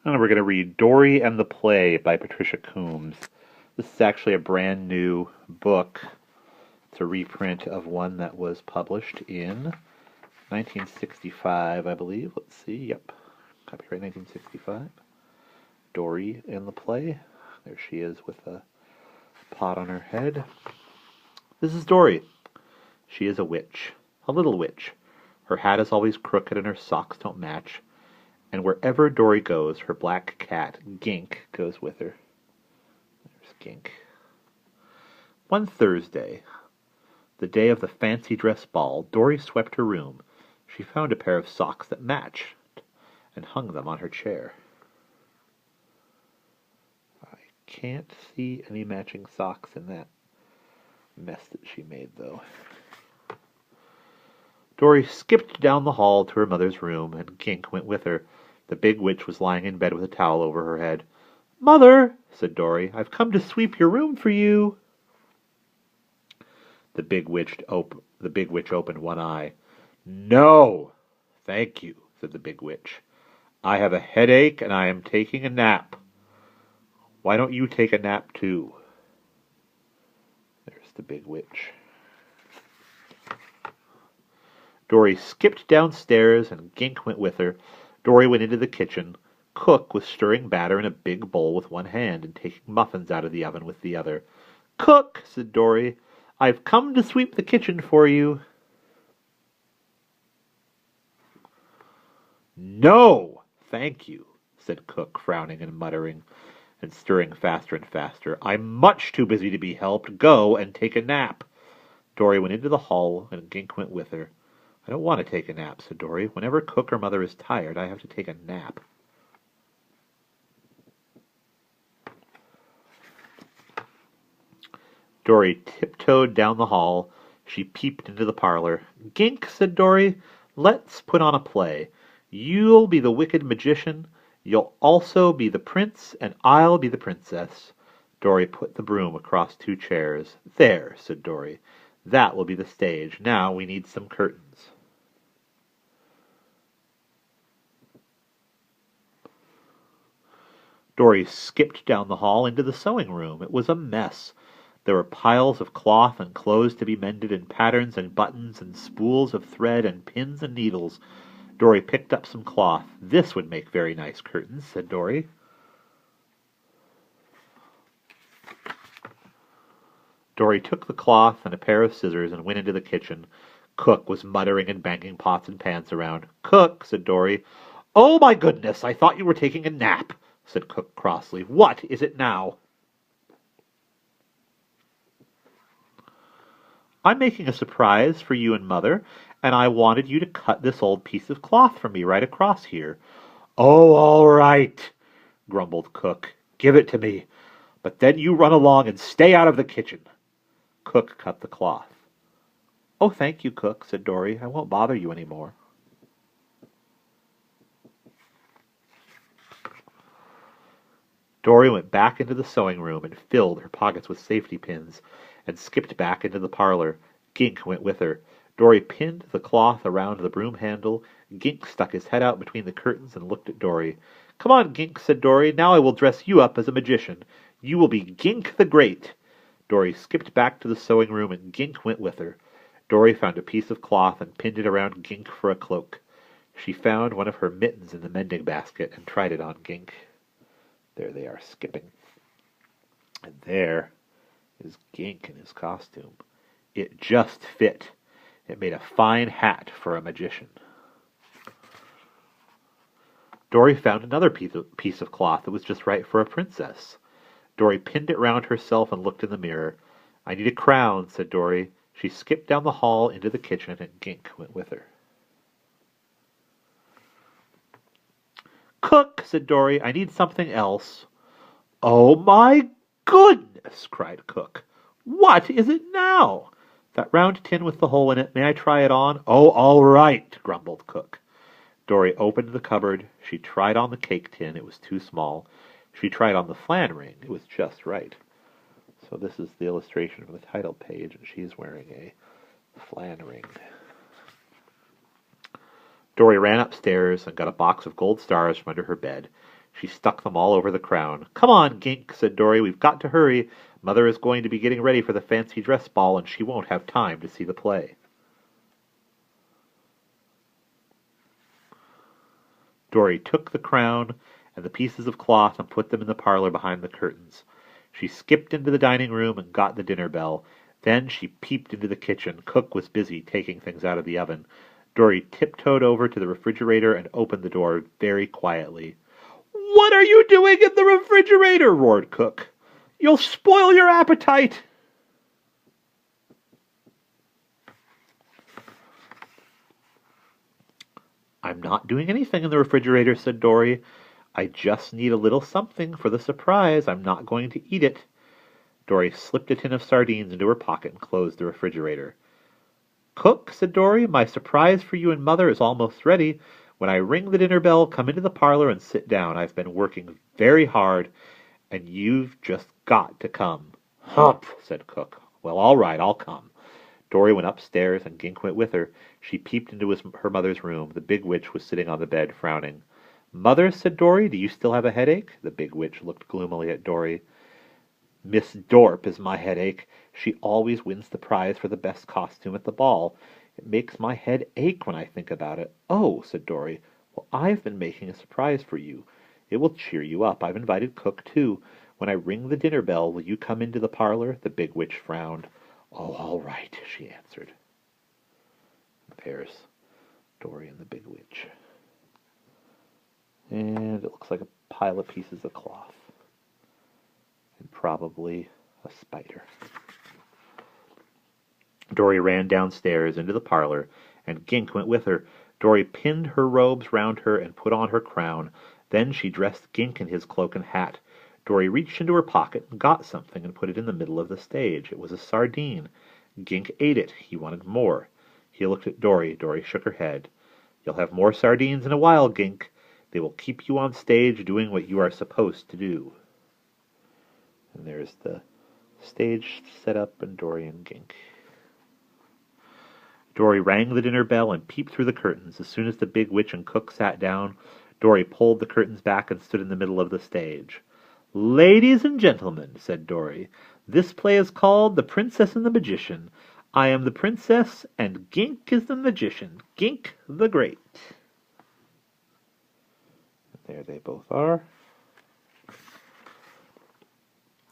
And we're going to read Dorrie and the Play by Patricia Coombs. This is actually a brand new book. It's a reprint of one that was published in 1965, I believe. Let's see. Yep. Copyright 1965. Dorrie and the Play. There she is with a pot on her head. This is Dorrie. She is a witch. A little witch. Her hat is always crooked and her socks don't match. And wherever Dorrie goes, her black cat, Gink, goes with her. There's Gink. One Thursday, the day of the fancy dress ball, Dorrie swept her room. She found a pair of socks that matched and hung them on her chair. I can't see any matching socks in that mess that she made, though. Dorrie skipped down the hall to her mother's room, and Gink went with her. The big witch was lying in bed with a towel over her head. "Mother," said Dorrie, "I've come to sweep your room for you." The big witch opened one eye. "No, thank you," said the big witch. "I have a headache and I am taking a nap. Why don't you take a nap too?" There's the big witch. Dorrie skipped downstairs and Gink went with her. Dorrie went into the kitchen. Cook was stirring batter in a big bowl with one hand and taking muffins out of the oven with the other. "Cook," said Dorrie, "I've come to sweep the kitchen for you." "No, thank you," said Cook, frowning and muttering and stirring faster and faster. "I'm much too busy to be helped. Go and take a nap." Dorrie went into the hall and Gink went with her. "I don't want to take a nap," said Dorrie. "Whenever Cook or Mother is tired, I have to take a nap." Dorrie tiptoed down the hall. She peeped into the parlor. "Gink," said Dorrie, "let's put on a play. You'll be the wicked magician. You'll also be the prince, and I'll be the princess." Dorrie put the broom across two chairs. "There," said Dorrie. "That will be the stage. Now we need some curtains." Dorrie skipped down the hall into the sewing room. It was a mess. There were piles of cloth and clothes to be mended, and patterns and buttons and spools of thread and pins and needles. Dorrie picked up some cloth. "This would make very nice curtains," said Dorrie. Dorrie took the cloth and a pair of scissors and went into the kitchen. Cook was muttering and banging pots and pans around. "Cook," said Dorrie. "Oh, my goodness, I thought you were taking a nap," said Cook crossly. "What is it now?" "I'm making a surprise for you and Mother, and I wanted you to cut this old piece of cloth for me right across here." "Oh, all right," grumbled Cook. "Give it to me. But then you run along and stay out of the kitchen." Cook cut the cloth. "Oh, thank you, Cook," said Dorrie. "I won't bother you any more." Dorrie went back into the sewing room and filled her pockets with safety pins and skipped back into the parlor. Gink went with her. Dorrie pinned the cloth around the broom handle. Gink stuck his head out between the curtains and looked at Dorrie. "Come on, Gink," said Dorrie. "Now I will dress you up as a magician. You will be Gink the Great." Dorrie skipped back to the sewing room and Gink went with her. Dorrie found a piece of cloth and pinned it around Gink for a cloak. She found one of her mittens in the mending basket and tried it on Gink. There they are, skipping. And there is Gink in his costume. It just fit. It made a fine hat for a magician. Dorrie found another piece of cloth that was just right for a princess. Dorrie pinned it round herself and looked in the mirror. "I need a crown," said Dorrie. She skipped down the hall into the kitchen, and Gink went with her. "Cook," said Dorrie, "I need something else." "Oh, my goodness!" cried Cook. "What is it now?" "That round tin with the hole in it. May I try it on?" "Oh, all right," grumbled Cook. Dorrie opened the cupboard. She tried on the cake tin. It was too small. She tried on the flan ring. It was just right. So this is the illustration from the title page, and she's wearing a flan ring. Dorrie ran upstairs and got a box of gold stars from under her bed. She stuck them all over the crown. "Come on, Gink," said Dorrie. "We've got to hurry. Mother is going to be getting ready for the fancy dress ball, and she won't have time to see the play." Dorrie took the crown and the pieces of cloth and put them in the parlor behind the curtains. She skipped into the dining room and got the dinner bell. Then she peeped into the kitchen. Cook was busy taking things out of the oven. Dorrie tiptoed over to the refrigerator and opened the door very quietly. "What are you doing in the refrigerator?" roared Cook. "You'll spoil your appetite." "I'm not doing anything in the refrigerator," said Dorrie. "I just need a little something for the surprise. I'm not going to eat it." Dorrie slipped a tin of sardines into her pocket and closed the refrigerator. "Cook," said Dorrie, "my surprise for you and Mother is almost ready. When I ring the dinner bell, come into the parlor and sit down. I've been working very hard, and you've just got to come." "Humph," said Cook. "Well, all right, I'll come." Dorrie went upstairs, and Gink went with her. She peeped into her mother's room. The big witch was sitting on the bed, frowning. "Mother," said Dorrie, "do you still have a headache?" The big witch looked gloomily at Dorrie. "Miss Dorp is my headache. She always wins the prize for the best costume at the ball. It makes my head ache when I think about it." "Oh," said Dorrie. "Well, I've been making a surprise for you. It will cheer you up. I've invited Cook, too. When I ring the dinner bell, will you come into the parlor?" The big witch frowned. "Oh, all right," she answered. There's Dorrie and the big witch. And it looks like a pile of pieces of cloth. And probably a spider. Dorrie ran downstairs into the parlor, and Gink went with her. Dorrie pinned her robes round her and put on her crown. Then she dressed Gink in his cloak and hat. Dorrie reached into her pocket and got something and put it in the middle of the stage. It was a sardine. Gink ate it. He wanted more. He looked at Dorrie. Dorrie shook her head. "You'll have more sardines in a while, Gink. They will keep you on stage doing what you are supposed to do." And there's the stage set up and Dorrie and Gink. Dorrie rang the dinner bell and peeped through the curtains. As soon as the big witch and Cook sat down, Dorrie pulled the curtains back and stood in the middle of the stage. "Ladies and gentlemen," said Dorrie, "this play is called The Princess and the Magician. I am the princess, and Gink is the magician. Gink the Great." There they both are.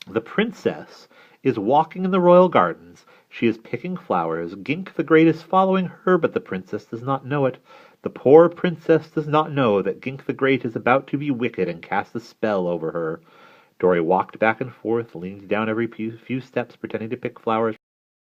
The princess is walking in the royal gardens. She is picking flowers. Gink the Great is following her, but the princess does not know it. The poor princess does not know that Gink the Great is about to be wicked and cast a spell over her. Dorrie walked back and forth, leaning down every few steps, pretending to pick flowers